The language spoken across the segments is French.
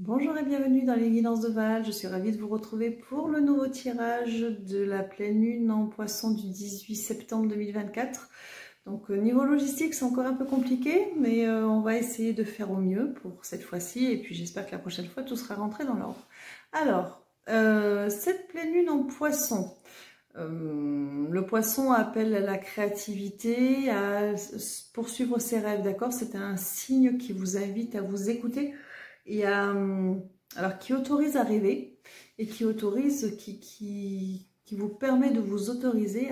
Bonjour et bienvenue dans les guidances de Val. Je suis ravie de vous retrouver pour le nouveau tirage de la pleine lune en Poisson du 18 septembre 2024. Donc niveau logistique c'est encore un peu compliqué, mais on va essayer de faire au mieux pour cette fois-ci et puis j'espère que la prochaine fois tout sera rentré dans l'ordre. Alors, cette pleine lune en Poisson, le Poisson appelle à la créativité, à poursuivre ses rêves, d'accord? C'est un signe qui vous invite à vous écouter et alors qui autorise à rêver et qui autorise, qui vous permet de vous autoriser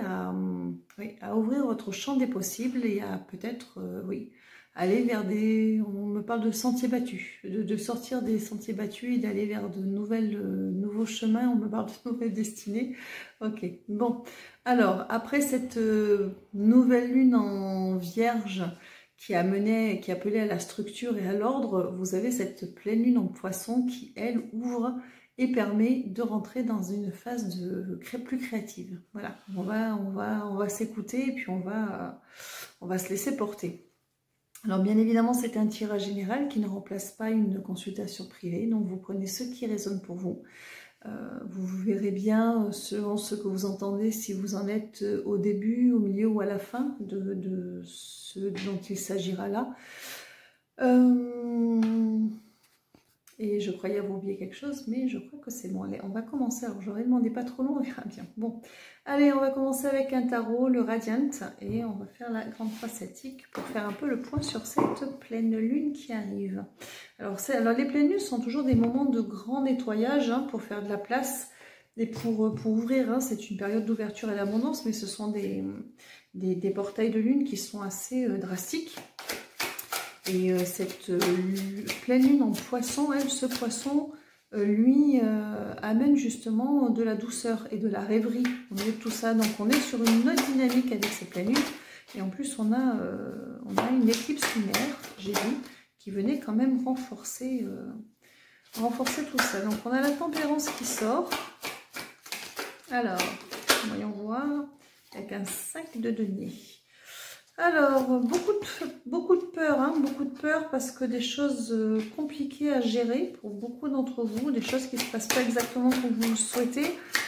oui, à ouvrir votre champ des possibles et à peut-être, oui, aller vers des, on me parle de sentiers battus, de sortir des sentiers battus et d'aller vers de nouveaux chemins, on me parle de nouvelles destinées. Ok, bon, alors après cette nouvelle lune en Vierge, qui appelait à la structure et à l'ordre, vous avez cette pleine lune en Poisson qui, elle, ouvre et permet de rentrer dans une phase plus créative. Voilà, on va s'écouter et puis on va se laisser porter. Alors bien évidemment, c'est un tirage général qui ne remplace pas une consultation privée, donc vous prenez ce qui résonne pour vous. Vous verrez bien, selon ce que vous entendez, si vous en êtes au début, au milieu ou à la fin de ce dont il s'agira là. Et je croyais avoir oublié quelque chose, mais je crois que c'est bon. Allez, on va commencer. Alors, j'aurais demandé pas trop long, on verra bien. Bon, allez, on va commencer avec un tarot, le Radiant, et on va faire la grande face celtique pour faire un peu le point sur cette pleine lune qui arrive. Alors les pleines lunes sont toujours des moments de grand nettoyage hein, pour faire de la place et pour ouvrir. Hein, c'est une période d'ouverture et d'abondance, mais ce sont des portails de lune qui sont assez drastiques. Et cette pleine lune en Poisson, ce Poisson, lui, amène justement de la douceur et de la rêverie au milieu de tout ça. Donc on est sur une autre dynamique avec cette pleine lune. Et en plus, on a une éclipse lunaire, j'ai vu, qui venait quand même renforcer tout ça. Donc on a la tempérance qui sort. Alors, voyons voir, avec un 5 de denier. Alors, beaucoup de peur, hein, beaucoup de peur parce que des choses compliquées à gérer pour beaucoup d'entre vous, des choses qui ne se passent pas exactement comme vous le souhaitez.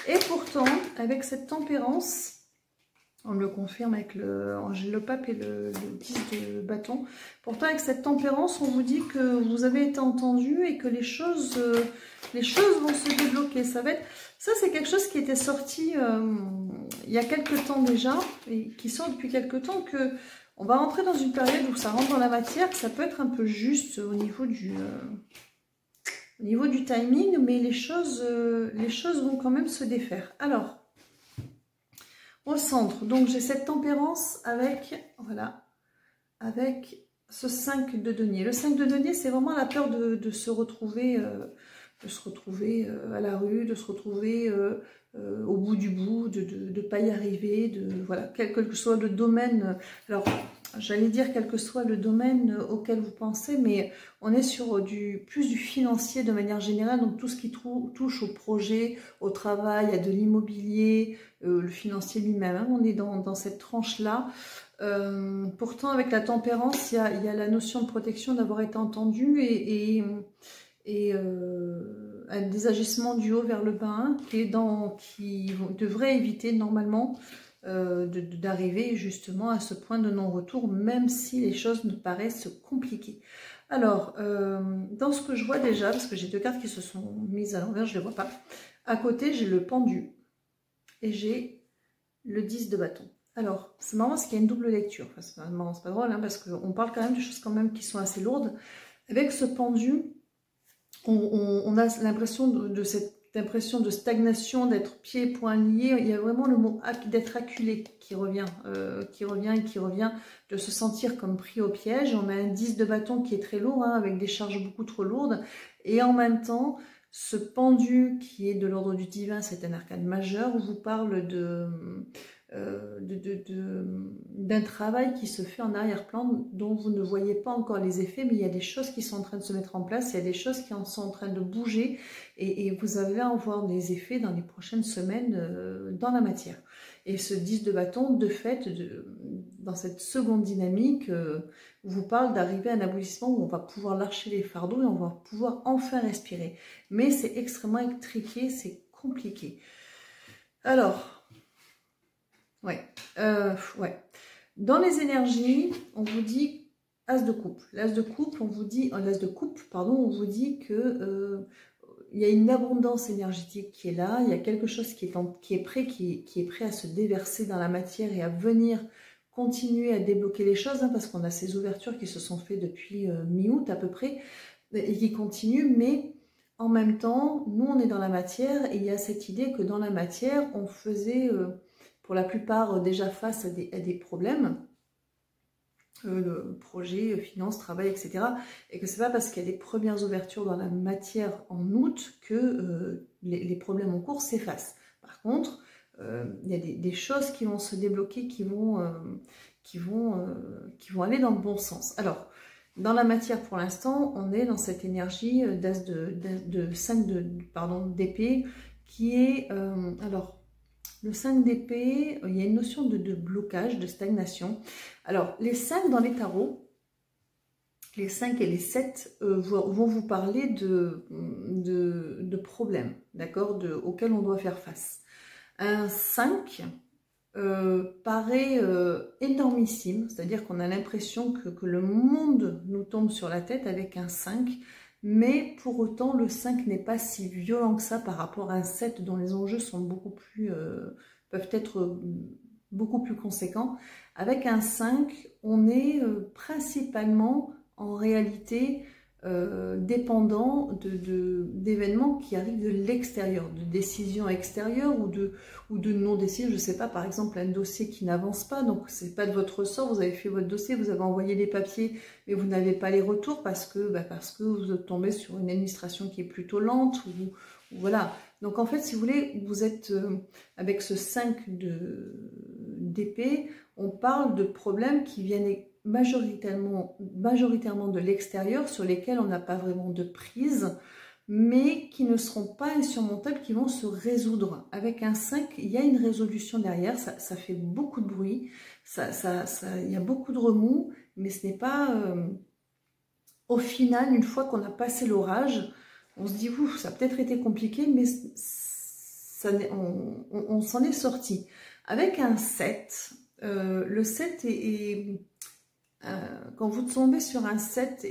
Et pourtant, avec cette tempérance, on me le confirme avec le pape et le 10 de bâton. Pourtant, avec cette tempérance, on vous dit que vous avez été entendu et que les choses vont se débloquer. Ça c'est quelque chose qui était sorti il y a quelques temps déjà et qui sort depuis quelques temps que on va rentrer dans une période où ça rentre dans la matière, que ça peut être un peu juste au niveau du timing, mais les choses vont quand même se défaire. Alors, au centre, donc j'ai cette tempérance avec, voilà, avec ce 5 de denier. Le 5 de denier, c'est vraiment la peur de se retrouver à la rue, de se retrouver au bout du bout, de ne pas y arriver, voilà, quel que soit le domaine. Alors, j'allais dire quel que soit le domaine auquel vous pensez, mais on est sur plus du financier de manière générale, donc tout ce qui touche au projet, au travail, à de l'immobilier, le financier lui-même, hein, on est dans cette tranche-là. Pourtant, avec la tempérance, il y a la notion de protection, d'avoir été entendu et des agissements du haut vers le bas qui devrait éviter normalement d'arriver justement à ce point de non-retour, même si les choses nous paraissent compliquées. Alors, dans ce que je vois déjà, parce que j'ai deux cartes qui se sont mises à l'envers, je ne les vois pas, à côté j'ai le pendu et j'ai le 10 de bâton. Alors, c'est marrant parce qu'il y a une double lecture. Enfin, c'est marrant, c'est pas drôle, hein, parce qu'on parle quand même de choses quand même qui sont assez lourdes. Avec ce pendu, on a l'impression cette impression de stagnation, d'être pieds et poings liés. Il y a vraiment le mot d'être acculé qui revient, de se sentir comme pris au piège. On a un 10 de bâton qui est très lourd, hein, avec des charges beaucoup trop lourdes. Et en même temps, ce pendu qui est de l'ordre du divin, c'est un arcane majeur, vous parle d'un travail qui se fait en arrière-plan dont vous ne voyez pas encore les effets, mais il y a des choses qui sont en train de se mettre en place, il y a des choses qui sont en train de bouger et vous allez en voir des effets dans les prochaines semaines dans la matière. Et ce 10 de bâton, de fait, dans cette seconde dynamique, vous parle d'arriver à un aboutissement où on va pouvoir lâcher les fardeaux et on va pouvoir enfin respirer. Mais c'est extrêmement étriqué, c'est compliqué. Alors, ouais. Dans les énergies, on vous dit As de coupe. L'As de coupe, on vous dit, l'As de coupe, pardon, on vous dit que il y a une abondance énergétique qui est là, il y a quelque chose qui est prêt à se déverser dans la matière et à venir continuer à débloquer les choses, hein, parce qu'on a ces ouvertures qui se sont faites depuis mi-août à peu près, et qui continuent, mais en même temps, nous on est dans la matière, et il y a cette idée que dans la matière, on faisait pour la plupart déjà face à des problèmes, projet, finance, travail, etc. Et que c'est pas parce qu'il y a des premières ouvertures dans la matière en août que les problèmes en cours s'effacent. Par contre, il y a des choses qui vont se débloquer, qui vont aller dans le bon sens. Alors, dans la matière pour l'instant, on est dans cette énergie de 5 d'épée qui est... alors, le 5 d'épée, il y a une notion de blocage, de stagnation. Alors, les 5 dans les tarots, les 5 et les 7 vont vous parler de problèmes, d'accord, auxquels on doit faire face. Un 5 paraît énormissime, c'est-à-dire qu'on a l'impression que le monde nous tombe sur la tête avec un 5, mais pour autant le 5 n'est pas si violent que ça par rapport à un 7 dont les enjeux sont peuvent être beaucoup plus conséquents. Avec un 5, on est principalement en réalité dépendant d'événements qui arrivent de l'extérieur, de décisions extérieures ou de non-décisions. Je ne sais pas, par exemple, un dossier qui n'avance pas, donc ce n'est pas de votre ressort, vous avez fait votre dossier, vous avez envoyé les papiers, mais vous n'avez pas les retours parce que vous êtes tombé sur une administration qui est plutôt lente, ou voilà. Donc en fait, si vous voulez, vous êtes avec ce 5 d'épée, on parle de problèmes qui viennent majoritairement de l'extérieur, sur lesquels on n'a pas vraiment de prise, mais qui ne seront pas insurmontables, qui vont se résoudre. Avec un 5, il y a une résolution derrière, ça fait beaucoup de bruit, il y a beaucoup de remous, mais ce n'est pas... au final, une fois qu'on a passé l'orage, on se dit, ouf, ça a peut-être été compliqué, mais on s'en est sorti. Avec un 7, le 7 quand vous tombez sur un 7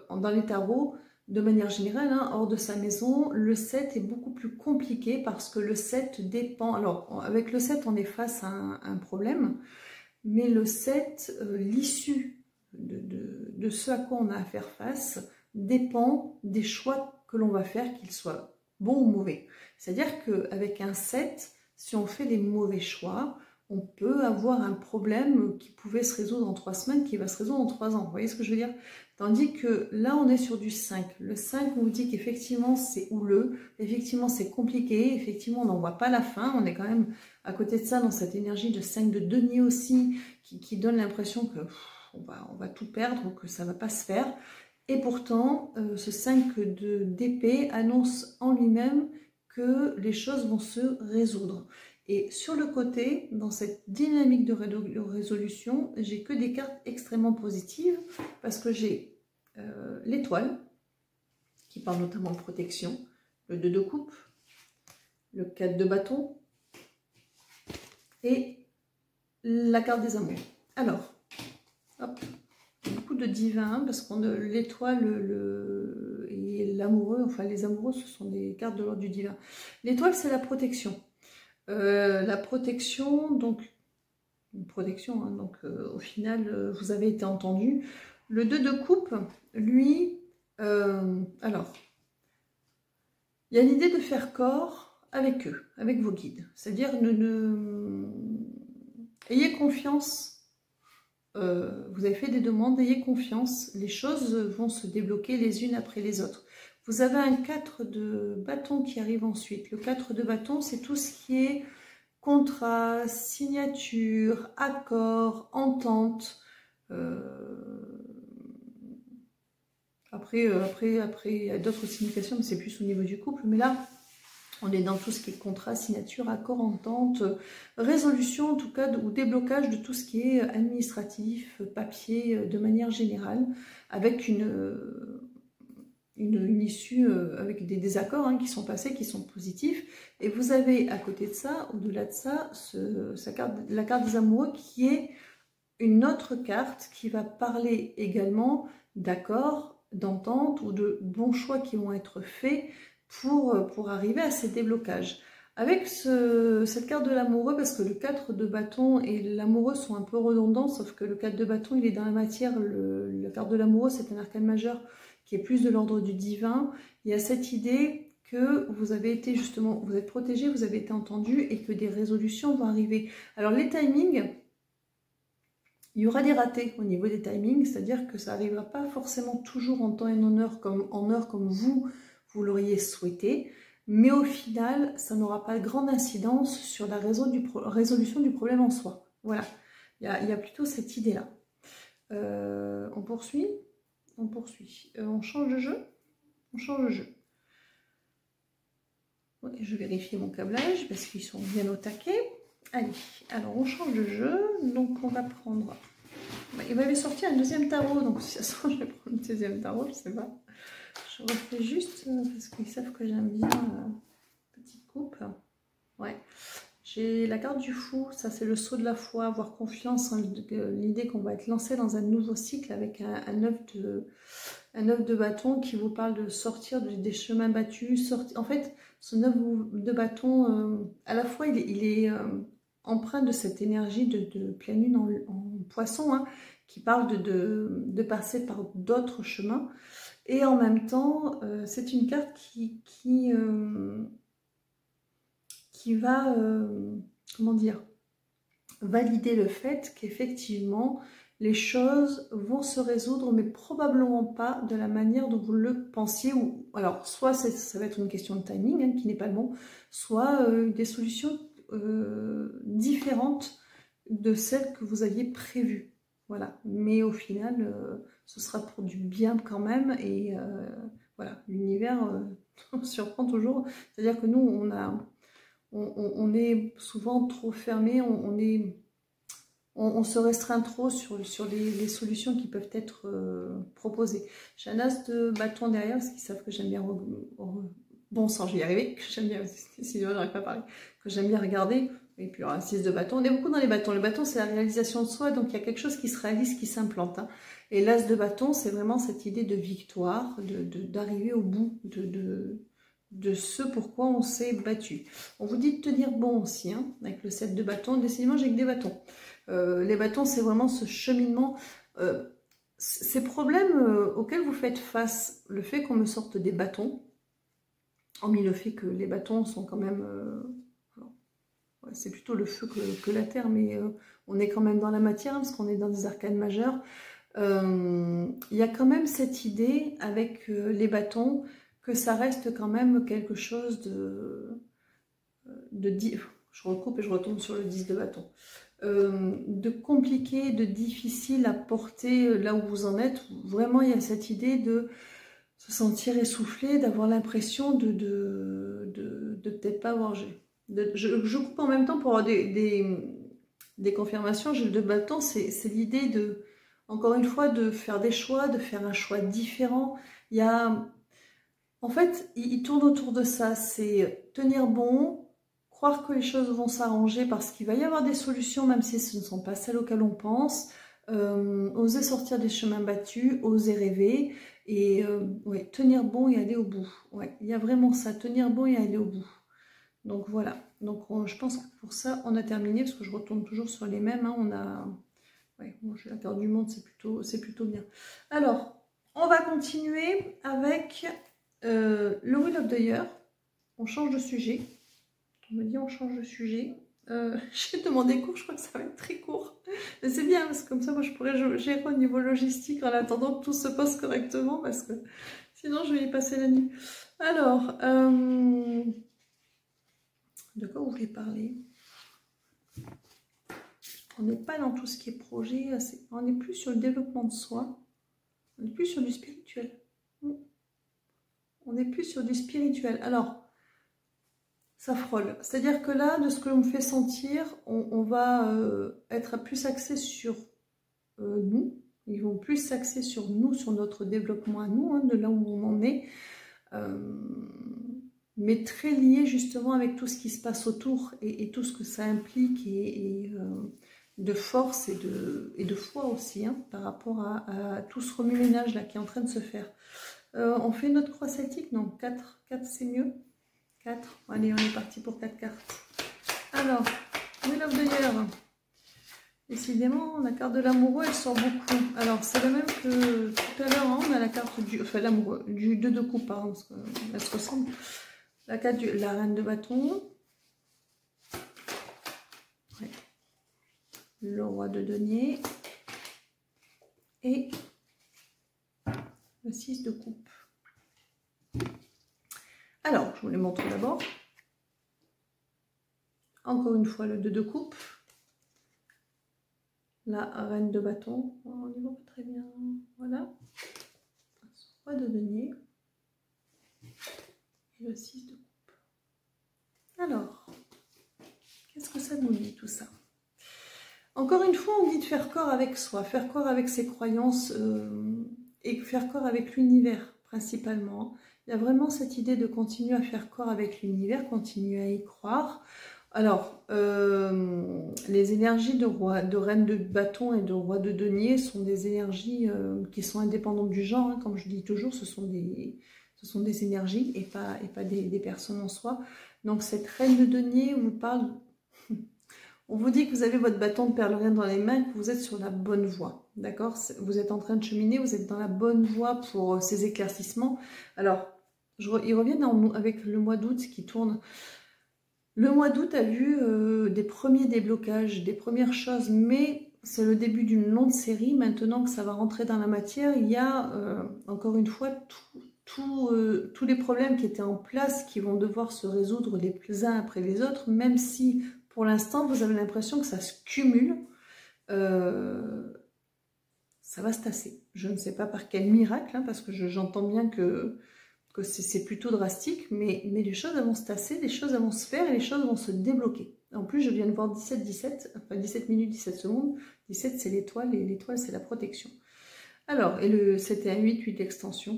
dans les tarots, de manière générale, hein, hors de sa maison, le 7 est beaucoup plus compliqué parce que le 7 dépend... Alors, avec le 7, on est face à un problème, mais le 7, l'issue de ce à quoi on a à faire face, dépend des choix que l'on va faire, qu'ils soient bons ou mauvais. C'est-à-dire qu'avec un 7, si on fait des mauvais choix, on peut avoir un problème qui pouvait se résoudre en 3 semaines, qui va se résoudre en 3 ans. Vous voyez ce que je veux dire? Tandis que là, on est sur du 5. Le 5, on vous dit qu'effectivement, c'est houleux, effectivement, c'est compliqué, effectivement, on n'en voit pas la fin. On est quand même à côté de ça, dans cette énergie de 5 de denier aussi, qui donne l'impression que on va tout perdre, que ça ne va pas se faire. Et pourtant, ce 5 d'épée annonce en lui-même que les choses vont se résoudre. Et sur le côté, dans cette dynamique de résolution, j'ai que des cartes extrêmement positives parce que j'ai l'étoile, qui parle notamment de protection, le 2 de coupe, le 4 de bâton et la carte des amours. Alors, hop, beaucoup de divin parce qu'on l'étoile et l'amoureux, enfin les amoureux, ce sont des cartes de l'ordre du divin. L'étoile, c'est la protection. La protection, donc une protection, hein, donc au final vous avez été entendu. Le 2 de coupe, lui, alors il y a l'idée de faire corps avec eux, avec vos guides, c'est-à-dire ayez confiance. Vous avez fait des demandes, ayez confiance, les choses vont se débloquer les unes après les autres. Vous avez un 4 de bâton qui arrive ensuite. Le 4 de bâton, c'est tout ce qui est contrat, signature, accord, entente. Après, il y a d'autres significations, mais c'est plus au niveau du couple. Mais là, On est dans tout ce qui est contrat, signature, accord, entente, résolution en tout cas, ou déblocage de tout ce qui est administratif, papier, de manière générale, avec une issue, avec des désaccords hein, qui sont passés, qui sont positifs. Et vous avez à côté de ça, au-delà de ça, la carte des amoureux qui est une autre carte qui va parler également d'accords, d'entente ou de bons choix qui vont être faits pour arriver à ces déblocages. Avec cette carte de l'amoureux, parce que le 4 de bâton et l'amoureux sont un peu redondants, sauf que le 4 de bâton, il est dans la matière, la carte de l'amoureux, c'est un arcane majeur qui est plus de l'ordre du divin. Il y a cette idée que vous avez été justement, vous êtes protégé, vous avez été entendu et que des résolutions vont arriver. Alors les timings, il y aura des ratés au niveau des timings, c'est-à-dire que ça n'arrivera pas forcément toujours en temps et en heure comme vous l'auriez souhaité, mais au final, ça n'aura pas de grande incidence sur la résolution du problème en soi. Voilà, il y a plutôt cette idée-là. On poursuit. On poursuit. On change de jeu. On change de jeu. Ouais, je vérifie mon câblage parce qu'ils sont bien au taquet. Allez, alors on change de jeu. Donc on va prendre... Il m'avait sorti un deuxième tarot, donc si ça se trouve, je vais prendre le deuxième tarot, je ne sais pas. Je refais juste parce qu'ils savent que j'aime bien petite coupe. Ouais. J'ai la carte du fou, ça c'est le saut de la foi, avoir confiance en l'idée qu'on va être lancé dans un nouveau cycle avec un œuf de bâton qui vous parle de sortir des chemins battus. En fait, ce œuf de bâton, à la fois il est empreint de cette énergie de pleine lune en poisson, hein, qui parle de passer par d'autres chemins. Et en même temps, c'est une carte qui va, comment dire, valider le fait qu'effectivement, les choses vont se résoudre, mais probablement pas de la manière dont vous le pensiez. Alors, soit ça va être une question de timing, hein, qui n'est pas le bon, soit des solutions différentes de celles que vous aviez prévues. Voilà, mais au final, ce sera pour du bien quand même, et voilà, l'univers surprend toujours. C'est-à-dire que nous, on est souvent trop fermé, on se restreint trop sur les solutions qui peuvent être proposées. J'ai un as de bâton derrière, parce qu'ils savent que j'aime bien... Bon sang, je vais y arriver, que j'aime bien... Si j'arrive pas à parler, que j'aime bien regarder. Et puis un 6 de bâton, on est beaucoup dans les bâtons. Le bâton, c'est la réalisation de soi, donc il y a quelque chose qui se réalise, qui s'implante. Hein. Et l'as de bâton, c'est vraiment cette idée de victoire, d'arriver au bout de ce pourquoi on s'est battu. On vous dit de tenir bon aussi, hein, avec le 7 de bâton. Décidément, j'ai que des bâtons. Les bâtons, c'est vraiment ce cheminement, ces problèmes auxquels vous faites face, le fait qu'on me sorte des bâtons, hormis le fait que les bâtons sont quand même... c'est plutôt le feu que la terre, mais on est quand même dans la matière, hein, parce qu'on est dans des arcanes majeurs. Il y a quand même cette idée avec les bâtons, que ça reste quand même quelque chose je recoupe et je retombe sur le 10 de bâton. De compliqué, de difficile à porter là où vous en êtes. Vraiment, il y a cette idée de se sentir essoufflé, d'avoir l'impression de peut-être pas avoir... Je coupe en même temps pour avoir des confirmations. J'ai le 2 de bâton, c'est l'idée de, encore une fois, de faire des choix, de faire un choix différent. Il y a... En fait, il tourne autour de ça, c'est tenir bon, croire que les choses vont s'arranger parce qu'il va y avoir des solutions, même si ce ne sont pas celles auxquelles on pense, oser sortir des chemins battus, oser rêver, et ouais, tenir bon et aller au bout. Ouais, il y a vraiment ça, tenir bon et aller au bout. Donc voilà, donc je pense que pour ça, on a terminé, parce que je retourne toujours sur les mêmes, hein, on a... Ouais, bon, j'ai la carte du monde, c'est plutôt bien. Alors, on va continuer avec... le Wheel of the Year, on change de sujet. On me dit on change de sujet. J'ai demandé court, je crois que ça va être très court. Mais c'est bien, parce que comme ça, moi, je pourrais gérer au niveau logistique en attendant que tout se passe correctement, parce que sinon, je vais y passer la nuit. Alors, de quoi vous voulez parler? On n'est pas dans tout ce qui est projet, on n'est plus sur le développement de soi, on n'est plus sur du spirituel. On n'est plus sur du spirituel. Alors, ça frôle. C'est-à-dire que là, de ce que l'on me fait sentir, on va être plus axé sur nous. Ils vont plus s'axer sur nous, sur notre développement à nous, hein, de là où on en est. Mais très lié justement avec tout ce qui se passe autour et tout ce que ça implique et de force et de foi aussi, hein, par rapport à tout ce remue-ménage là qui est en train de se faire. On fait notre croix celtique? Non, 4 c'est mieux. 4, allez, on est parti pour 4 cartes. Alors, Wheel of the Year. Décidément, la carte de l'amoureux, elle sort beaucoup. Alors, c'est le même que tout à l'heure, hein, on a la carte du... Enfin, l'amoureux, du 2 de coupe, pardon, parce qu'elle se ressemble. La carte de la reine de bâton. Ouais. Le roi de denier. Et le 6 de coupe. Alors, je vous les montre d'abord. Encore une fois, le 2 de coupe. La reine de bâton. On y voit pas très bien. Voilà. Roi de denier. Et le 6 de coupe. Alors, qu'est-ce que ça nous dit tout ça? Encore une fois, on dit de faire corps avec soi, faire corps avec ses croyances et faire corps avec l'univers principalement. Il y a vraiment cette idée de continuer à faire corps avec l'univers, continuer à y croire. Alors, les énergies de reine de bâton et de roi de denier sont des énergies qui sont indépendantes du genre. Hein, comme je dis toujours, ce sont des énergies et pas des personnes en soi. Donc, cette reine de denier vous parle... On vous dit que vous avez votre bâton de pèlerin dans les mains, que vous êtes sur la bonne voie, d'accord? Vous êtes en train de cheminer, vous êtes dans la bonne voie pour ces éclaircissements. Alors, ils reviennent avec le mois d'août qui tourne. Le mois d'août a vu des premiers déblocages, des premières choses, mais c'est le début d'une longue série. Maintenant que ça va rentrer dans la matière, il y a, encore une fois, tous les problèmes qui étaient en place qui vont devoir se résoudre les uns après les autres, même si... Pour l'instant, vous avez l'impression que ça se cumule. Ça va se tasser. Je ne sais pas par quel miracle, hein, parce que j'entends bien que c'est plutôt drastique, mais les choses vont se tasser, les choses vont se faire et les choses vont se débloquer. En plus, je viens de voir 17-17, enfin 17 minutes, 17 secondes. 17, c'est l'étoile, et l'étoile, c'est la protection. Alors, c'était un 8 d'extension.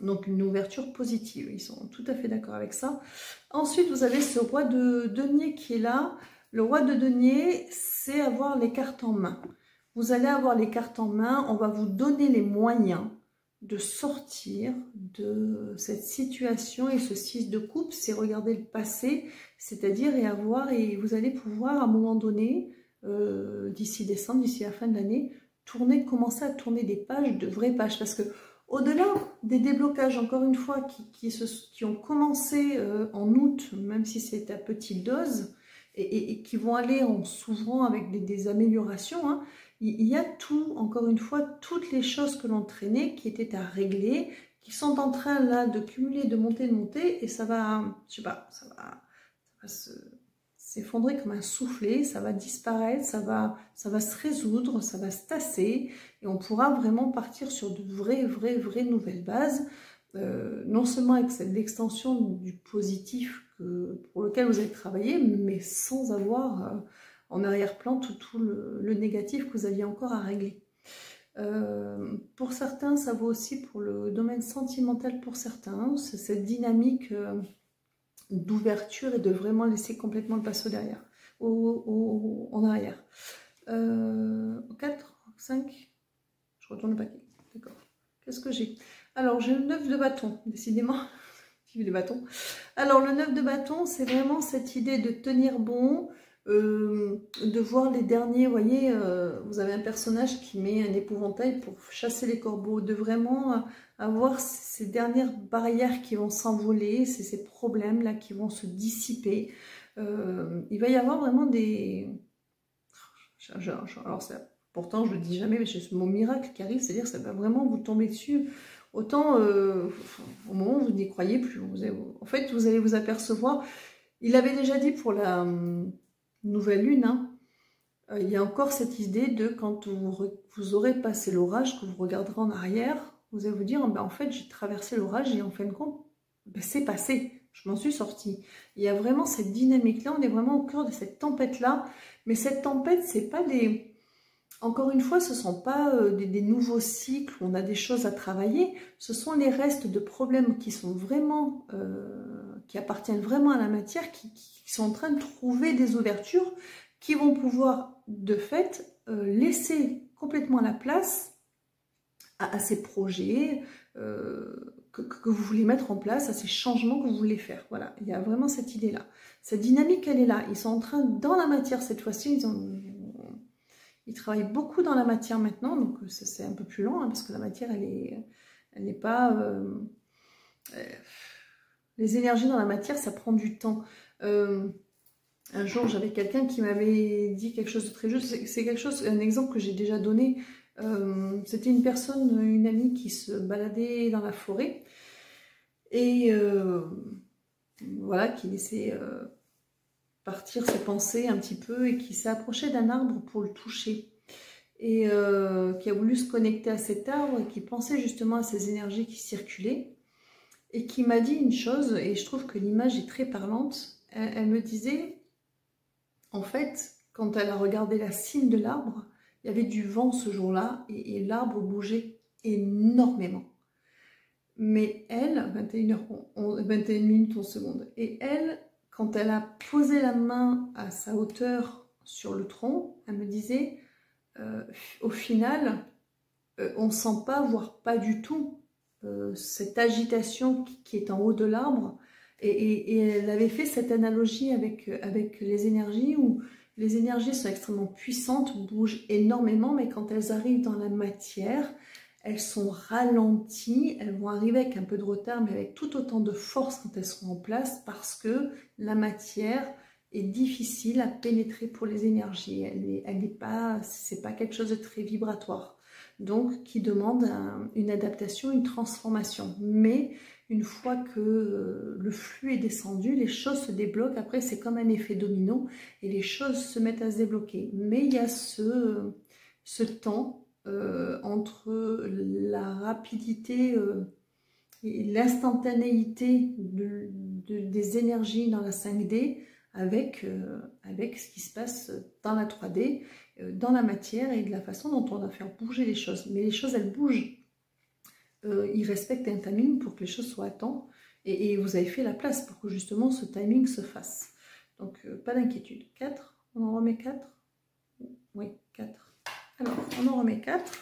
Donc une ouverture positive, ils sont tout à fait d'accord avec ça. Ensuite, vous avez ce roi de denier qui est là. Le roi de denier, c'est avoir les cartes en main. Vous allez avoir les cartes en main, on va vous donner les moyens de sortir de cette situation. Et ce 6 de coupe, c'est regarder le passé, c'est-à-dire et vous allez pouvoir à un moment donné, d'ici décembre, d'ici la fin de l'année, commencer à tourner des pages, de vraies pages, parce que au-delà des déblocages, encore une fois, qui ont commencé en août, même si c'est à petite dose, et qui vont aller en s'ouvrant avec des améliorations, hein, il y a tout, encore une fois, toutes les choses que l'on traînait, qui étaient à régler, qui sont en train là de cumuler, de monter, et ça va, je sais pas, ça va s'effondrer comme un soufflet, ça va disparaître, ça va se résoudre, ça va se tasser, et on pourra vraiment partir sur de vraies nouvelles bases, non seulement avec l'extension du positif pour lequel vous avez travaillé, mais sans avoir en arrière-plan tout le négatif que vous aviez encore à régler. Pour certains, ça vaut aussi pour le domaine sentimental pour certains, c'est cette dynamique d'ouverture et de vraiment laisser complètement le passé derrière, en arrière. 4, 5, je retourne le paquet, d'accord. Qu'est-ce que j'ai? Alors, j'ai le 9 de bâton, décidément, les bâtons. Alors, le 9 de bâton, c'est vraiment cette idée de tenir bon, de voir les derniers, vous voyez, vous avez un personnage qui met un épouvantail pour chasser les corbeaux, de vraiment avoir ces dernières barrières qui vont s'envoler, ces problèmes-là qui vont se dissiper. Il va y avoir vraiment des... Alors, pourtant, je ne le dis jamais, mais c'est ce mot miracle qui arrive, c'est-à-dire que ça va vraiment vous tomber dessus. Autant, au moment où vous n'y croyez plus, en fait, vous allez vous apercevoir... Il avait déjà dit pour la nouvelle lune, hein, il y a encore cette idée de quand vous aurez passé l'orage, que vous regarderez en arrière, vous allez vous dire, ben, en fait, j'ai traversé l'orage et en fin de compte, ben, c'est passé, je m'en suis sortie. Il y a vraiment cette dynamique-là, on est vraiment au cœur de cette tempête-là, mais cette tempête, c'est pas des... Encore une fois, ce ne sont pas des nouveaux cycles où on a des choses à travailler, ce sont les restes de problèmes qui sont vraiment, qui appartiennent vraiment à la matière, qui sont en train de trouver des ouvertures, qui vont pouvoir, de fait, laisser complètement la place à ces projets que vous voulez mettre en place, à ces changements que vous voulez faire. Voilà, il y a vraiment cette idée-là. Cette dynamique, elle est là. Ils sont en train, dans la matière cette fois-ci, ils travaillent beaucoup dans la matière maintenant, donc c'est un peu plus lent, hein, parce que la matière, elle n'est pas... les énergies dans la matière, ça prend du temps. Un jour, j'avais quelqu'un qui m'avait dit quelque chose de très juste. C'est quelque chose, un exemple que j'ai déjà donné. C'était une personne, une amie qui se baladait dans la forêt et voilà, qui laissait partir ses pensées un petit peu et qui s'est approché d'un arbre pour le toucher et qui a voulu se connecter à cet arbre et qui pensait justement à ces énergies qui circulaient et qui m'a dit une chose, et je trouve que l'image est très parlante. Elle me disait... En fait, quand elle a regardé la cime de l'arbre, il y avait du vent ce jour-là et l'arbre bougeait énormément. Mais elle, 21 minutes 11 secondes, et elle, quand elle a posé la main à sa hauteur sur le tronc, elle me disait, au final, on ne sent pas, voire pas du tout, cette agitation qui est en haut de l'arbre. Et elle avait fait cette analogie avec les énergies où les énergies sont extrêmement puissantes, bougent énormément, mais quand elles arrivent dans la matière, elles sont ralenties, elles vont arriver avec un peu de retard, mais avec tout autant de force quand elles seront en place, parce que la matière est difficile à pénétrer pour les énergies. Elle n'est pas, c'est pas quelque chose de très vibratoire, donc qui demande une adaptation, une transformation. Mais une fois que le flux est descendu, les choses se débloquent. Après, c'est comme un effet domino et les choses se mettent à se débloquer. Mais il y a ce temps entre la rapidité et l'instantanéité des énergies dans la 5D avec ce qui se passe dans la 3D, dans la matière et de la façon dont on va faire bouger les choses. Mais les choses, elles bougent. Il respecte un timing pour que les choses soient à temps et vous avez fait la place pour que justement ce timing se fasse. Donc pas d'inquiétude. 4, on en remet 4. Oui, 4. Alors, on en remet 4.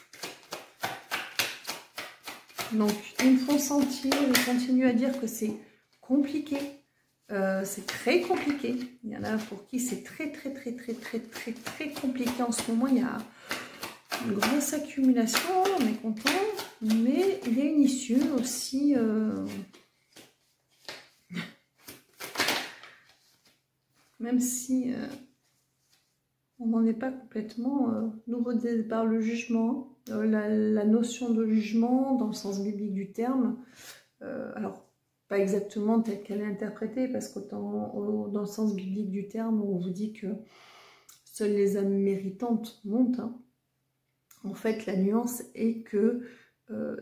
Donc, ils me font sentir, ils continuent à dire que c'est compliqué. C'est très compliqué. Il y en a pour qui c'est très compliqué en ce moment. Il y a une grosse accumulation, on est content. Mais il y a une issue aussi. Même si on n'en est pas complètement nouveau par le jugement, la notion de jugement dans le sens biblique du terme, alors pas exactement telle qu'elle est interprétée, parce qu'autant dans le sens biblique du terme, on vous dit que seules les âmes méritantes montent. Hein. En fait, la nuance est que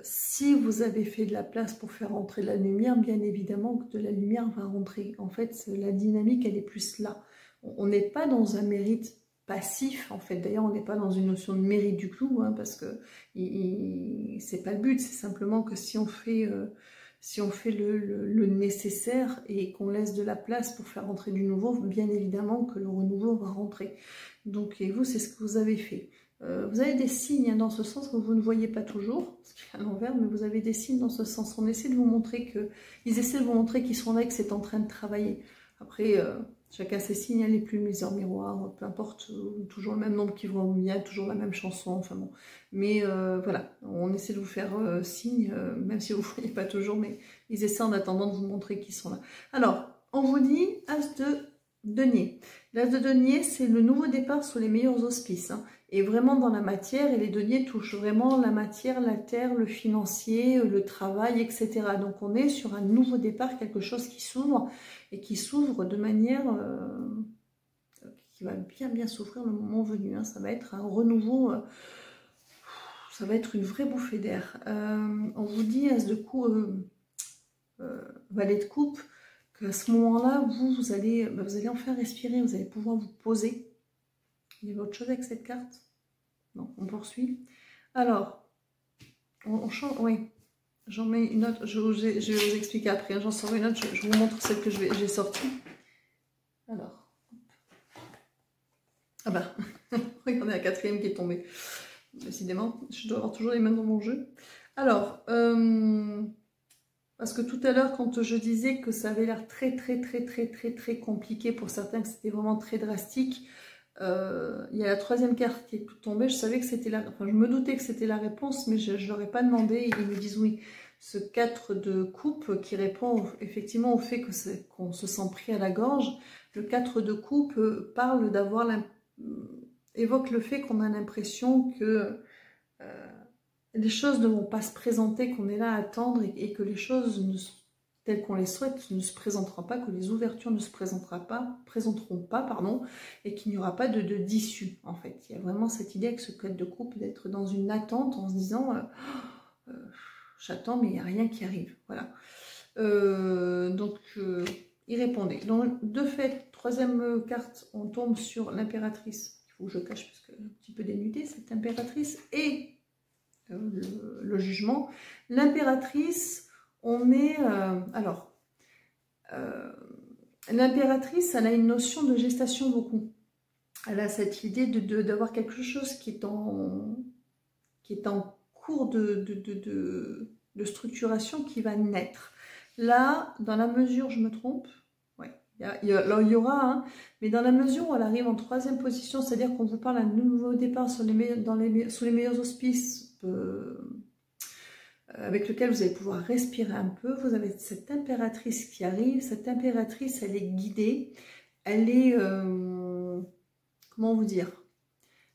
si vous avez fait de la place pour faire rentrer de la lumière, bien évidemment que de la lumière va rentrer. En fait, la dynamique, elle est plus là. On n'est pas dans un mérite passif, en fait. D'ailleurs, on n'est pas dans une notion de mérite du tout, hein, parce que c'est pas le but. C'est simplement que si on fait le nécessaire et qu'on laisse de la place pour faire rentrer du nouveau, bien évidemment que le renouveau va rentrer. Donc, et vous, c'est ce que vous avez fait. Vous avez des signes hein, dans ce sens que vous ne voyez pas toujours, parce qu'il est à l'envers, mais vous avez des signes dans ce sens. On essaie de vous montrer que, ils essaient de vous montrer qu'ils sont là et que c'est en train de travailler. Après, chacun ses signes, hein, les plumes, les heures miroirs, peu importe, toujours le même nombre qui vont bien, toujours la même chanson, enfin bon. Mais voilà, on essaie de vous faire signe, même si vous ne voyez pas toujours, mais ils essaient en attendant de vous montrer qu'ils sont là. Alors, on vous dit As de denier. L'As de denier, c'est le nouveau départ sur les meilleurs auspices. Hein. Et vraiment dans la matière, et les deniers touchent vraiment la matière, la terre, le financier, le travail, etc. Donc on est sur un nouveau départ, quelque chose qui s'ouvre, et qui s'ouvre de manière qui va bien s'ouvrir le moment venu. Hein. Ça va être un renouveau, ça va être une vraie bouffée d'air. On vous dit, As de coupe, valet de coupe, qu'à ce moment-là, vous allez enfin respirer, vous allez pouvoir vous poser. Il y avait autre chose avec cette carte? Non, on poursuit. Alors, on change, oui. J'en mets une autre, je vais vous expliquer après, j'en sors une autre, je vous montre celle que j'ai sortie. Alors, ah bah, regardez la quatrième qui est tombée. Décidément, je dois avoir toujours les mains dans mon jeu. Alors, parce que tout à l'heure, quand je disais que ça avait l'air très compliqué pour certains, que c'était vraiment très drastique, il y a la troisième carte qui est tombée, je savais que c'était enfin, je me doutais que c'était la réponse, mais je ne leur ai pas demandé, et ils me disent oui. Ce 4 de coupe qui répond effectivement au fait qu'on se sent pris à la gorge, le 4 de coupe parle d'avoir évoque le fait qu'on a l'impression que les choses ne vont pas se présenter, qu'on est là à attendre et que les choses telles qu'on les souhaite ne se présenteront pas, que les ouvertures ne se présenteront pas, pardon, et qu'il n'y aura pas d'issue en fait. Il y a vraiment cette idée avec ce code de coupe d'être dans une attente en se disant j'attends mais il n'y a rien qui arrive. Voilà. Il répondait. Donc de fait, troisième carte, on tombe sur l'impératrice. Il faut que je cache parce que un petit peu dénudée cette impératrice et le jugement. L'impératrice, on est... l'impératrice, elle a une notion de gestation beaucoup. Elle a cette idée d'avoir quelque chose qui est en cours de structuration qui va naître. Là, dans la mesure, je me trompe, ouais, il y aura, hein, mais dans la mesure où elle arrive en troisième position, c'est-à-dire qu'on vous parle d'un nouveau départ sous les meilleurs auspices, avec lequel vous allez pouvoir respirer un peu. Vous avez cette impératrice qui arrive. Cette impératrice, elle est guidée. Elle est... comment vous dire?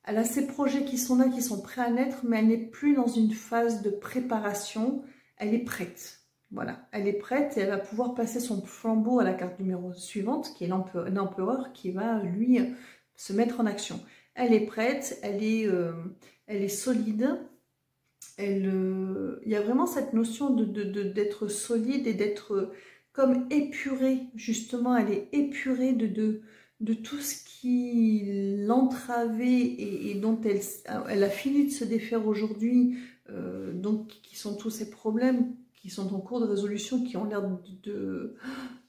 Elle a ses projets qui sont là, qui sont prêts à naître, mais elle n'est plus dans une phase de préparation. Elle est prête. Voilà, elle est prête et elle va pouvoir passer son flambeau à la carte numéro suivante, qui est l'empereur, qui va, lui, se mettre en action. Elle est prête, elle est solide. Il y a vraiment cette notion d'être solide et d'être comme épurée, justement, elle est épurée de tout ce qui l'entravait et dont elle a fini de se défaire aujourd'hui, donc qui sont tous ces problèmes qui sont en cours de résolution, qui ont l'air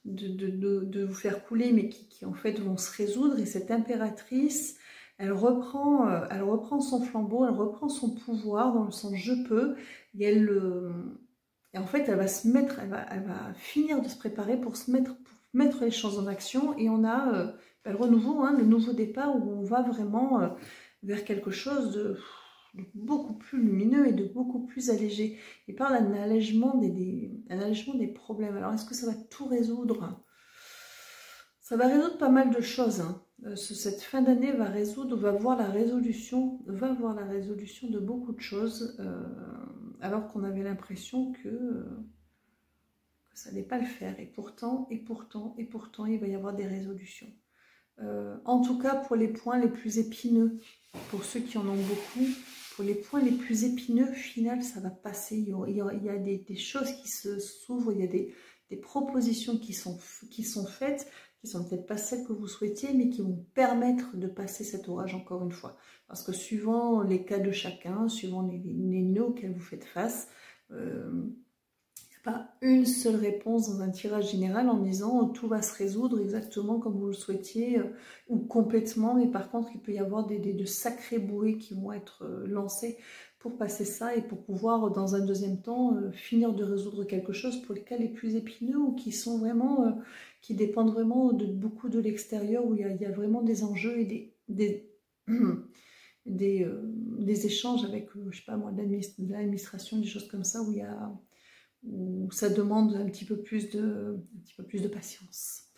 de vous faire couler, mais qui en fait vont se résoudre. Et cette impératrice, elle reprend son flambeau, elle reprend son pouvoir dans le sens je peux, et en fait elle va finir de se préparer pour mettre les choses en action, et on a le renouveau, hein, le nouveau départ où on va vraiment vers quelque chose de beaucoup plus lumineux et de beaucoup plus allégé. Il parle d'un allègement des problèmes. Alors est-ce que ça va tout résoudre? Ça va résoudre pas mal de choses, hein. Cette fin d'année va voir la résolution de beaucoup de choses, alors qu'on avait l'impression que ça n'allait pas le faire. Et pourtant, il va y avoir des résolutions. En tout cas, pour les points les plus épineux, pour ceux qui en ont beaucoup, pour les points les plus épineux, final, ça va passer. Il y a des choses qui s'ouvrent, il y a des propositions qui sont faites, qui sont peut-être pas celles que vous souhaitiez, mais qui vont permettre de passer cet orage encore une fois. Parce que suivant les cas de chacun, suivant les nœuds auxquels vous faites face, il n'y a pas une seule réponse dans un tirage général en disant tout va se résoudre exactement comme vous le souhaitiez ou complètement, mais par contre il peut y avoir de sacrés bouées qui vont être lancés pour passer ça et pour pouvoir dans un deuxième temps finir de résoudre quelque chose pour les cas les plus épineux ou qui sont vraiment qui dépendent vraiment beaucoup de l'extérieur, où il y a vraiment des enjeux et des échanges avec, je sais pas moi, de l'administration, des choses comme ça, où ça demande un petit peu plus de patience.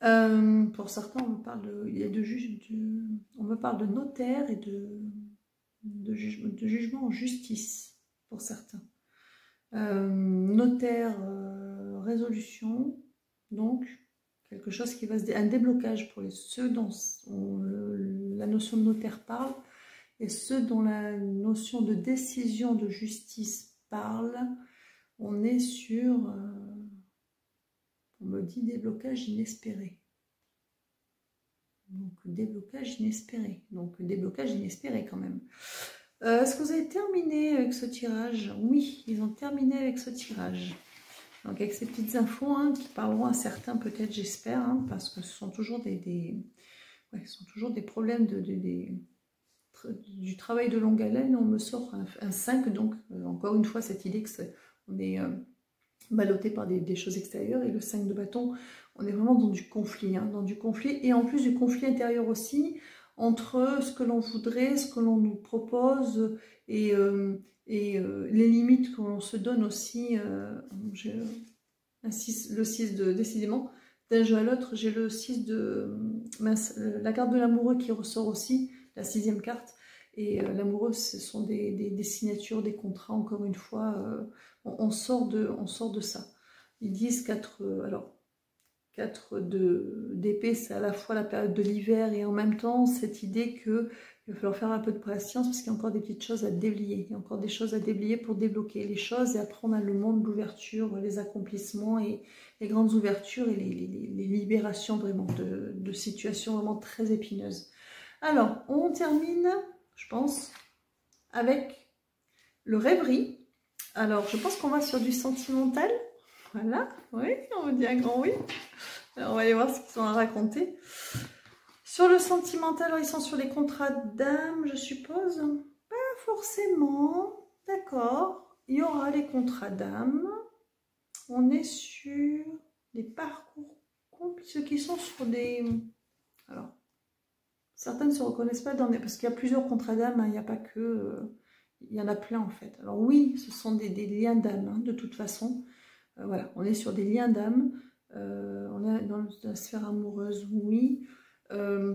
Pour certains, on me parle de notaire et de jugement en justice, pour certains. Notaire, résolution, donc quelque chose qui va un déblocage pour ceux dont la notion de notaire parle, et ceux dont la notion de décision de justice parle. On est sur On me dit déblocage inespéré. Donc déblocage inespéré. Donc déblocage inespéré quand même. Est-ce que vous avez terminé avec ce tirage? Oui, ils ont terminé avec ce tirage. Donc avec ces petites infos hein, qui parleront à certains peut-être, j'espère, hein, parce que ce sont toujours ouais, ce sont toujours des problèmes du travail de longue haleine. On me sort un 5, donc encore une fois cette idée que on est ballotté par des choses extérieures, et le 5 de bâton, on est vraiment dans du conflit, hein, dans du conflit, et en plus du conflit intérieur aussi, entre ce que l'on voudrait, ce que l'on nous propose, et les limites que l'on se donne aussi. Le 6 de, décidément, d'un jeu à l'autre, j'ai le 6 de la carte de l'amoureux qui ressort aussi, la 6e carte, et l'amoureux, ce sont des signatures, des contrats, encore une fois, on sort de ça. Ils disent 4 d'épée, c'est à la fois la période de l'hiver et en même temps cette idée qu'il va falloir faire un peu de patience parce qu'il y a encore des petites choses à déblayer. Il y a encore des choses à déblayer pour débloquer les choses, et après on a le monde, l'ouverture, les accomplissements et les grandes ouvertures et les libérations vraiment de situations vraiment très épineuses. Alors, on termine, je pense, avec le rêverie. Alors, je pense qu'on va sur du sentimental. Voilà, oui, on me dit un grand oui. Alors, on va aller voir ce qu'ils ont à raconter. Sur le sentimental, alors, ils sont sur les contrats d'âme, je suppose. Pas forcément, d'accord. Il y aura les contrats d'âme. On est sur des parcours compliqués, ceux qui sont sur des... Alors, certains ne se reconnaissent pas dans des... Parce qu'il y a plusieurs contrats d'âme, hein, il n'y a pas que... il y en a plein en fait. Alors oui, ce sont des liens d'âme, hein, de toute façon. Voilà, on est sur des liens d'âme, on est dans la sphère amoureuse, oui,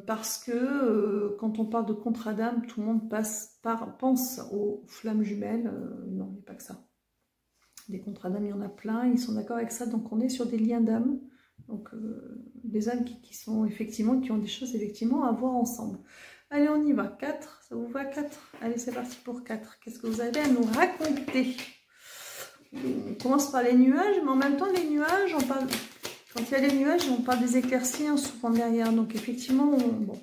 parce que quand on parle de contrat d'âme, tout le monde pense aux flammes jumelles, non, il n'y a pas que ça. Des contrats d'âme, il y en a plein, ils sont d'accord avec ça, donc on est sur des liens d'âme, donc des âmes qui sont effectivement, qui ont des choses effectivement à voir ensemble. Allez, on y va, 4, ça vous va 4? Allez, c'est parti pour 4, qu'est-ce que vous avez à nous raconter? On commence par les nuages, mais en même temps, les nuages, on parle... Quand il y a des nuages, on parle des éclaircies hein, souvent derrière. Donc effectivement, bon,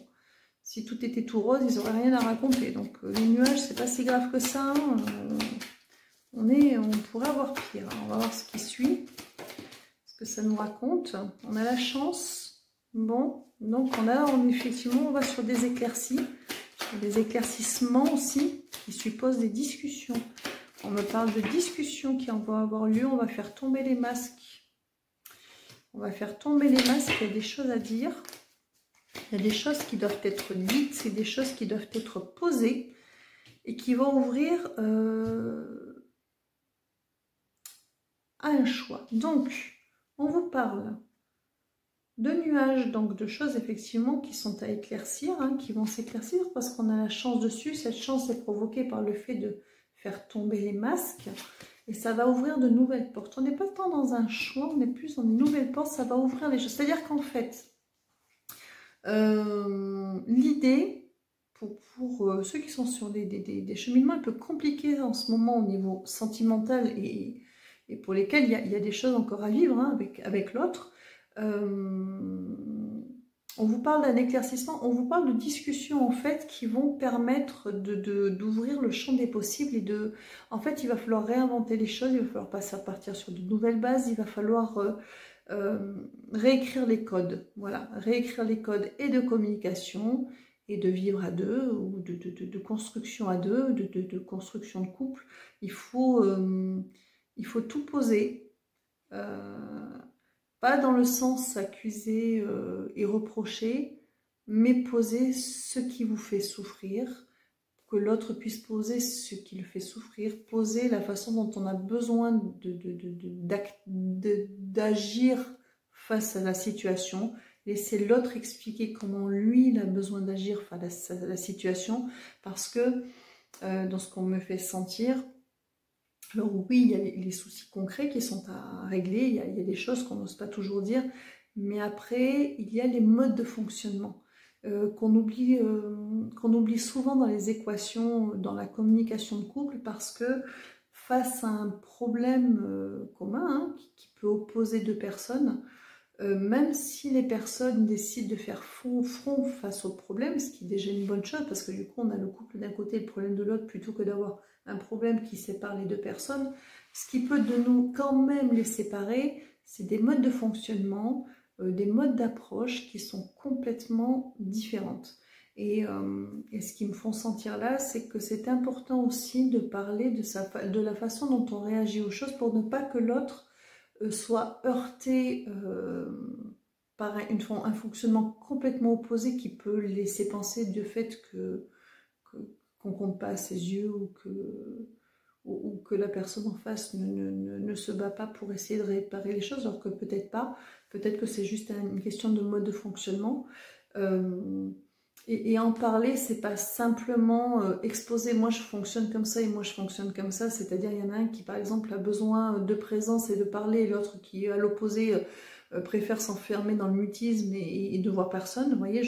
si tout était tout rose, ils n'auraient rien à raconter. Donc les nuages, c'est pas si grave que ça. Hein. On pourrait avoir pire. Alors, on va voir ce qui suit, ce que ça nous raconte. On a la chance. Bon, donc effectivement, on va sur des éclaircies, sur des éclaircissements aussi, qui supposent des discussions. On me parle de discussions qui vont avoir lieu. On va faire tomber les masques. On va faire tomber les masques. Il y a des choses à dire. Il y a des choses qui doivent être dites. C'est des choses qui doivent être posées et qui vont ouvrir à un choix. Donc, on vous parle de nuages, donc de choses effectivement qui sont à éclaircir, hein, qui vont s'éclaircir parce qu'on a la chance dessus. Cette chance est provoquée par le fait de faire tomber les masques et ça va ouvrir de nouvelles portes. On n'est pas tant dans un choix, on est plus dans des nouvelles portes, ça va ouvrir les choses. C'est-à-dire qu'en fait, l'idée, pour ceux qui sont sur des cheminements un peu compliqués en ce moment au niveau sentimental et pour lesquels il y a des choses encore à vivre hein, avec l'autre, on vous parle d'un éclaircissement, on vous parle de discussions en fait qui vont permettre d'ouvrir le champ des possibles et en fait il va falloir réinventer les choses, il va falloir passer à partir sur de nouvelles bases, il va falloir réécrire les codes, voilà, réécrire les codes et de communication et de vivre à deux ou de construction à deux, de construction de couple. Il faut tout poser. Pas dans le sens accuser et reprocher, mais poser ce qui vous fait souffrir, que l'autre puisse poser ce qui le fait souffrir, poser la façon dont on a besoin d'agir face à la situation, laisser l'autre expliquer comment lui il a besoin d'agir face à la situation, parce que dans ce qu'on me fait sentir, alors oui, il y a les soucis concrets qui sont à régler, il y a des choses qu'on n'ose pas toujours dire, mais après, il y a les modes de fonctionnement qu'on oublie souvent dans les équations, dans la communication de couple, parce que face à un problème commun hein, qui peut opposer deux personnes, même si les personnes décident de faire front face au problème, ce qui est déjà une bonne chose, parce que du coup on a le couple d'un côté et le problème de l'autre, plutôt que d'avoir un problème qui sépare les deux personnes. Ce qui peut de nous quand même les séparer, c'est des modes de fonctionnement, des modes d'approche qui sont complètement différentes. Et ce qui me font sentir là, c'est que c'est important aussi de parler de la façon dont on réagit aux choses pour ne pas que l'autre soit heurté par un fonctionnement complètement opposé qui peut laisser penser du fait qu'on compte pas à ses yeux ou que la personne en face ne se bat pas pour essayer de réparer les choses, alors que peut-être pas, peut-être que c'est juste une question de mode de fonctionnement. Et en parler, c'est pas simplement exposer moi je fonctionne comme ça et moi je fonctionne comme ça, c'est-à-dire il y en a un qui par exemple a besoin de présence et de parler, et l'autre qui à l'opposé préfère s'enfermer dans le mutisme et de voir personne. Vous voyez,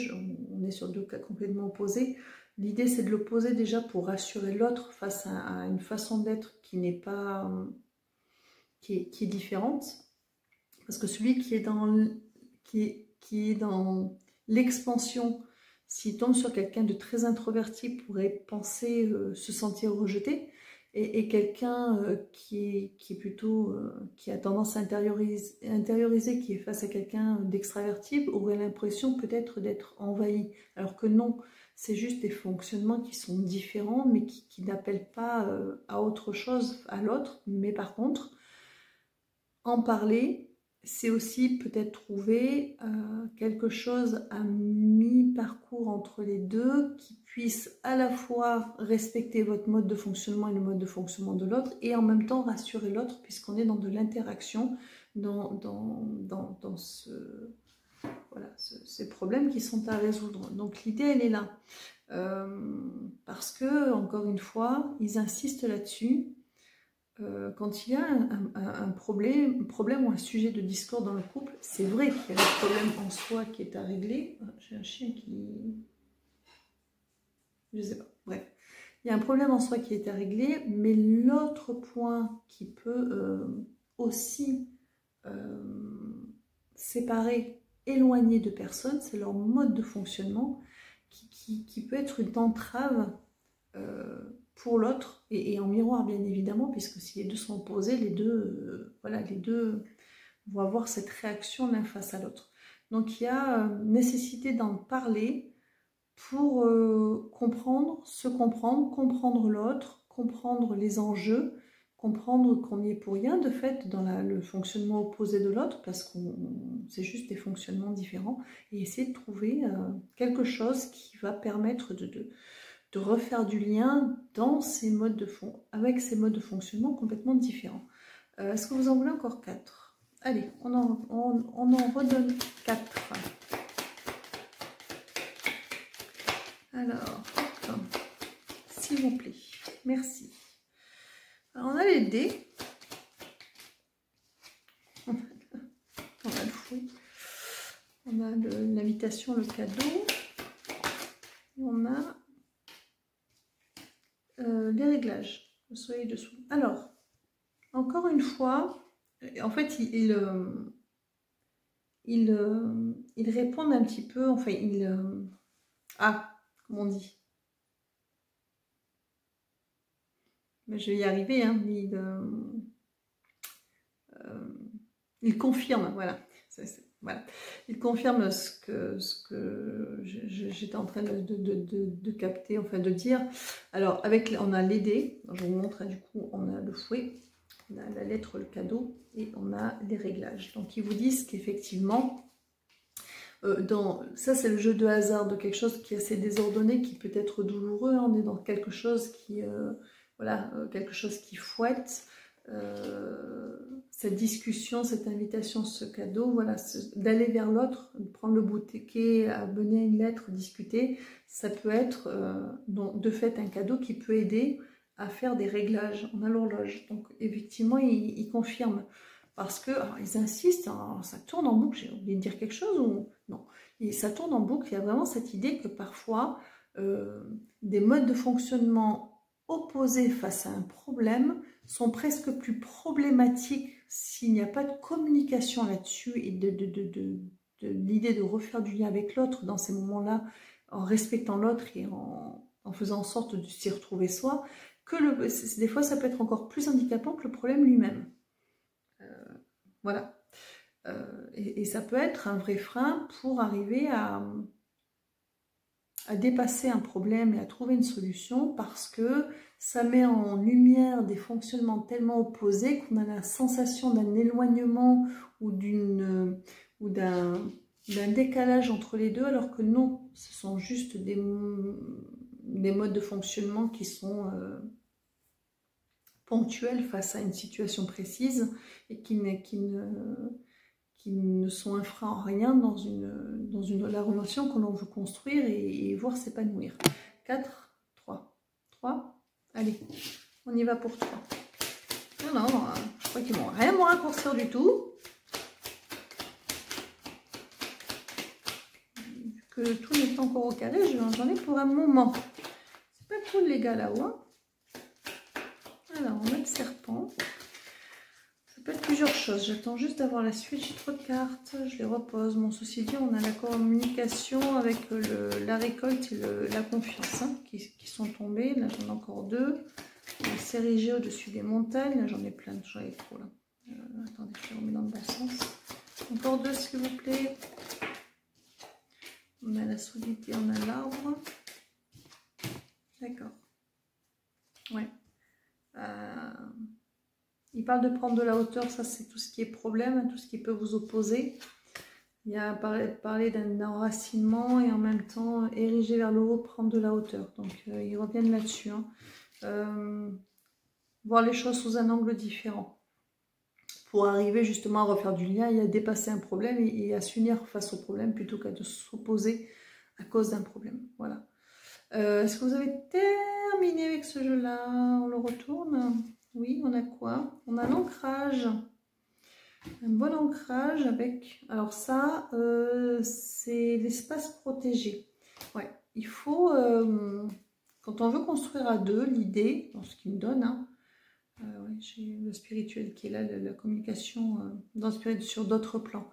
on est sur deux cas complètement opposés. L'idée c'est de l'opposer déjà pour rassurer l'autre face à une façon d'être qui n'est pas qui est différente, parce que celui qui est dans l'expansion, s'il tombe sur quelqu'un de très introverti, pourrait penser se sentir rejeté, et quelqu'un qui est plutôt qui a tendance à intérioriser, qui est face à quelqu'un d'extraverti, aurait l'impression peut-être d'être envahi, alors que non, c'est juste des fonctionnements qui sont différents, mais qui n'appellent pas à autre chose à l'autre. Mais par contre, en parler, c'est aussi peut-être trouver quelque chose à mi-parcours entre les deux, qui puisse à la fois respecter votre mode de fonctionnement et le mode de fonctionnement de l'autre, et en même temps rassurer l'autre, puisqu'on est dans de l'interaction, dans ces problèmes qui sont à résoudre. Donc l'idée, elle est là. Parce que, encore une fois, ils insistent là-dessus. Quand il y a un problème ou un sujet de discorde dans le couple, c'est vrai qu'il y a le problème en soi qui est à régler. J'ai un chien qui... Je sais pas, bref. Il y a un problème en soi qui est à régler, mais l'autre point qui peut aussi séparer, éloigner de personnes, c'est leur mode de fonctionnement qui peut être une entrave pour l'autre, et en miroir bien évidemment, puisque si les deux sont opposés, les deux vont avoir cette réaction l'un face à l'autre. Donc il y a nécessité d'en parler pour se comprendre l'autre, comprendre les enjeux, comprendre qu'on n'y est pour rien de fait dans le fonctionnement opposé de l'autre, parce que c'est juste des fonctionnements différents, et essayer de trouver quelque chose qui va permettre de refaire du lien dans ces modes de avec ces modes de fonctionnement complètement différents. Est-ce que vous en voulez encore 4? Allez, on en redonne 4. Alors, s'il vous plaît, merci. Alors, on a les dés. On a le fouet. On a l'invitation, le cadeau. Et on a les réglages, le soleil dessous. Alors, encore une fois, en fait, ils répondent un petit peu, enfin, comment on dit? Je vais y arriver, hein, il confirme, voilà. Voilà. Il confirme ce que j'étais en train de capter, enfin de dire. Alors, on a les dés, je vous montre, hein, du coup, on a le fouet, on a la lettre, le cadeau, et on a les réglages. Donc, ils vous disent qu'effectivement, ça c'est le jeu de hasard de quelque chose qui est assez désordonné, qui peut être douloureux, hein. On est dans quelque chose qui, quelque chose qui fouette. Cette discussion, cette invitation, ce cadeau, voilà, d'aller vers l'autre, de prendre le bouquet, à mener à une lettre, discuter, ça peut être de fait un cadeau qui peut aider à faire des réglages. On a l'horloge, donc effectivement ils confirment, parce que ils insistent, alors, ça tourne en boucle. J'ai oublié de dire quelque chose ou non? Et ça tourne en boucle. Il y a vraiment cette idée que parfois des modes de fonctionnement opposés face à un problème sont presque plus problématiques s'il n'y a pas de communication là-dessus et de l'idée de refaire du lien avec l'autre dans ces moments-là, en respectant l'autre et en faisant en sorte de s'y retrouver soi, que des fois ça peut être encore plus handicapant que le problème lui-même. Voilà. Et ça peut être un vrai frein pour arriver à dépasser un problème et à trouver une solution, parce que ça met en lumière des fonctionnements tellement opposés qu'on a la sensation d'un éloignement ou d'un décalage entre les deux, alors que non, ce sont juste des modes de fonctionnement qui sont ponctuels face à une situation précise et qui ne sont un frein en rien dans la relation que l'on veut construire et voir s'épanouir. 4, 3, 3, allez, on y va pour 3. Non, je crois qu'ils vont rien me raccourcir du tout. Vu que tout n'est pas encore au carré, j'en ai pour un moment. C'est pas cool les gars là-haut. Hein. Alors, on met le serpent. Ça peut être plusieurs choses. J'attends juste d'avoir la suite. J'ai trop de cartes. Je les repose. Bon, ceci dit, on a la communication avec la récolte et la confiance hein, qui sont tombés. Là, j'en ai encore 2. S'ériger au-dessus des montagnes. Là, j'en ai plein. J'en ai trop là. Attendez, je les remets dans le bon sens. Encore 2, s'il vous plaît. On a la solidité, on a l'arbre. D'accord. Ouais. Il parle de prendre de la hauteur, ça c'est tout ce qui est problème, tout ce qui peut vous opposer. Il y a parlé d'un enracinement et en même temps ériger vers le haut, prendre de la hauteur. Donc ils reviennent là-dessus. Hein. Voir les choses sous un angle différent. Pour arriver justement à refaire du lien et à dépasser un problème et à s'unir face au problème plutôt qu'à de s'opposer à cause d'un problème. Voilà. Est-ce que vous avez terminé avec ce jeu-là? On le retourne? Oui, on a quoi? On a l'ancrage. Un bon ancrage avec... Alors ça, c'est l'espace protégé. Ouais, il faut... quand on veut construire à deux, l'idée, dans ce qu'il me donne, hein, ouais, j'ai le spirituel qui est là, la communication sur d'autres plans.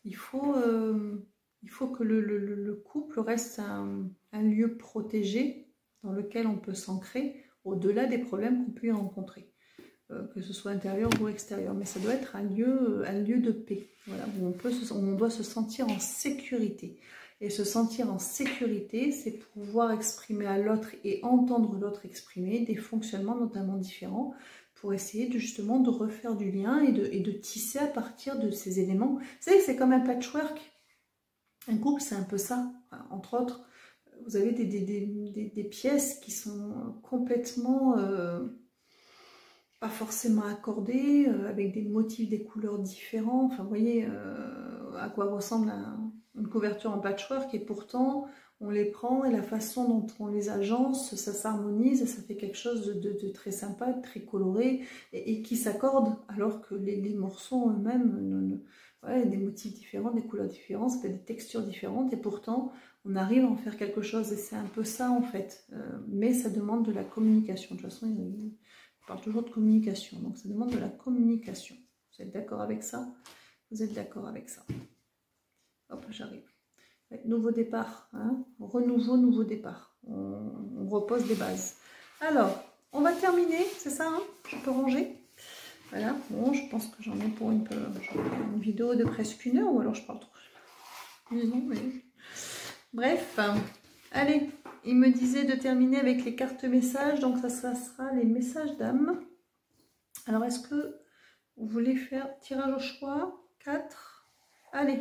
Il faut que le couple reste un lieu protégé dans lequel on peut s'ancrer au-delà des problèmes qu'on peut y rencontrer, que ce soit intérieur ou extérieur. Mais ça doit être un lieu de paix, voilà, où on doit se sentir en sécurité. Et se sentir en sécurité, c'est pouvoir exprimer à l'autre et entendre l'autre exprimer des fonctionnements notamment différents pour essayer justement de refaire du lien et de tisser à partir de ces éléments. Vous savez, c'est comme un patchwork. Un couple, c'est un peu ça. Entre autres, vous avez des pièces qui sont complètement pas forcément accordées, avec des motifs, des couleurs différents. Enfin, vous voyez à quoi ressemble une couverture en patchwork, et pourtant, on les prend et la façon dont on les agence, ça s'harmonise et ça fait quelque chose de très sympa, de très coloré et qui s'accorde, alors que les morceaux eux-mêmes, ouais, des motifs différents, des couleurs différentes, des textures différentes, et pourtant on arrive à en faire quelque chose, et c'est un peu ça en fait. Mais ça demande de la communication. De toute façon, il parle toujours de communication, donc ça demande de la communication. Vous êtes d'accord avec ça? Vous êtes d'accord avec ça? Hop, j'arrive. Nouveau départ, hein, renouveau, nouveau départ. On repose les bases. Alors, on va terminer, c'est ça, hein, je peux ranger. Voilà, bon, je pense que j'en ai pour une vidéo de presque 1 heure, ou alors je parle trop. Non, mais... Bref, allez, il me disait de terminer avec les cartes messages, donc ça sera les messages d'âme. Alors, est-ce que vous voulez faire tirage au choix? 4. Allez,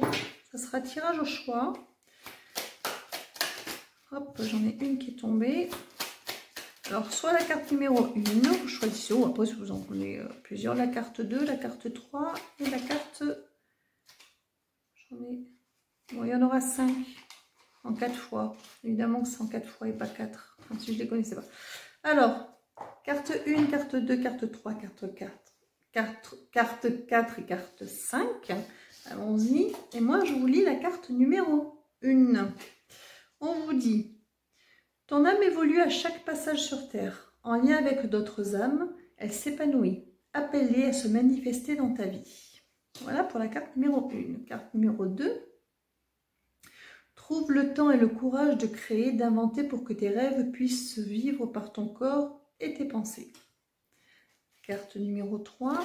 ça sera tirage au choix. Hop, j'en ai une qui est tombée. Alors, soit la carte numéro 1, vous choisissez, ou après si vous en voulez plusieurs, la carte 2, la carte 3 et la carte... J'en ai... Bon, il y en aura 5 en 4 fois. Évidemment que c'est en 4 fois et pas 4, comme si je ne les connaissais pas. Alors, carte 1, carte 2, carte 3, carte 4, carte 4 et carte 5. Allons-y. Et moi, je vous lis la carte numéro 1. On vous dit: ton âme évolue à chaque passage sur Terre. En lien avec d'autres âmes, Elle s'épanouit. Appelle-les à se manifester dans ta vie. Voilà pour la carte numéro 1. Carte numéro 2. Trouve le temps et le courage de créer, d'inventer pour que tes rêves puissent se vivre par ton corps et tes pensées. Carte numéro 3.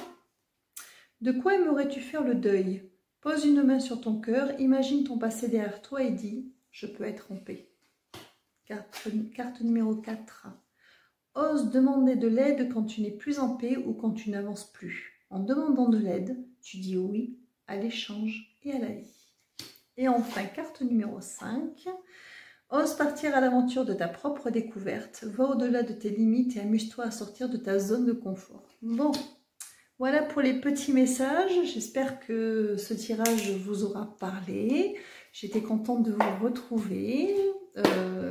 De quoi aimerais-tu faire le deuil? Pose une main sur ton cœur, imagine ton passé derrière toi et dis « Je peux être en paix ». Carte numéro 4. Ose demander de l'aide quand tu n'es plus en paix ou quand tu n'avances plus. En demandant de l'aide, tu dis oui à l'échange et à la vie. Et enfin, carte numéro 5. Ose partir à l'aventure de ta propre découverte. Va au-delà de tes limites et amuse-toi à sortir de ta zone de confort. Bon, voilà pour les petits messages. J'espère que ce tirage vous aura parlé. J'étais contente de vous retrouver.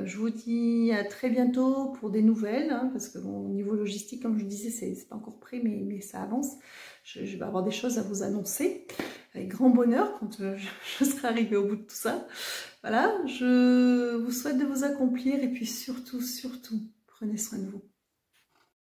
Je vous dis à très bientôt pour des nouvelles, hein, parce que bon, au niveau logistique, comme je vous disais, c'est pas encore prêt, mais ça avance. Je vais avoir des choses à vous annoncer avec grand bonheur quand je serai arrivée au bout de tout ça. Voilà, je vous souhaite de vous accomplir et puis surtout, prenez soin de vous.